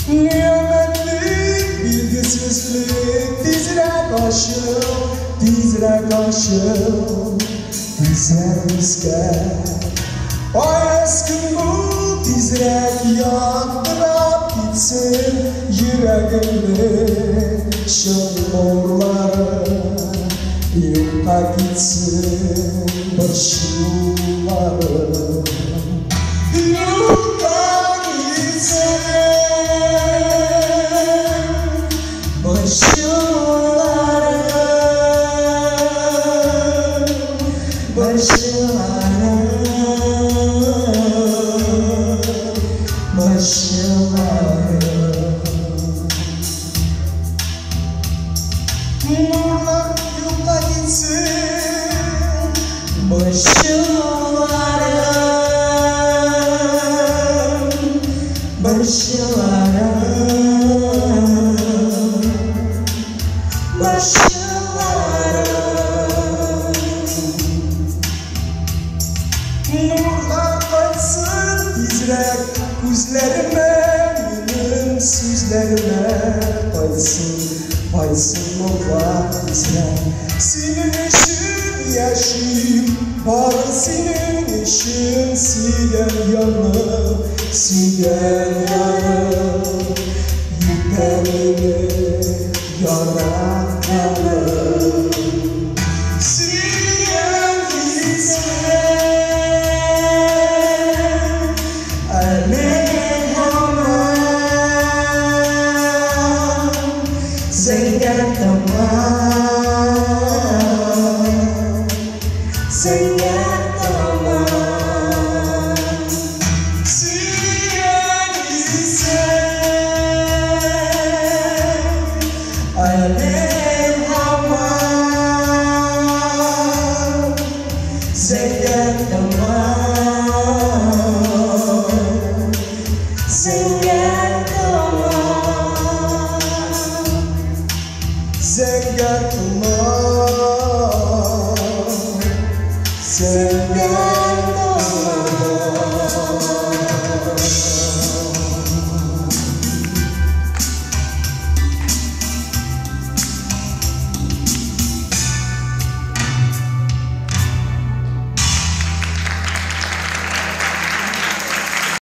Nimetlik, bilgisizlik, dizine karşı dizlerimizge ay aşkım bu dizrek yandırıp gitsin yüreğimde şın uğurları yılda gitsin başuları yılda gitsin başuları nurlar yolda gitsin nurlar kaysın dizrek gözlerime benim sözlerime kaysın nurlar dizrek senin için yaşayayım var senin için silen yanım yüreğimi yaratalım silen gitsen Sen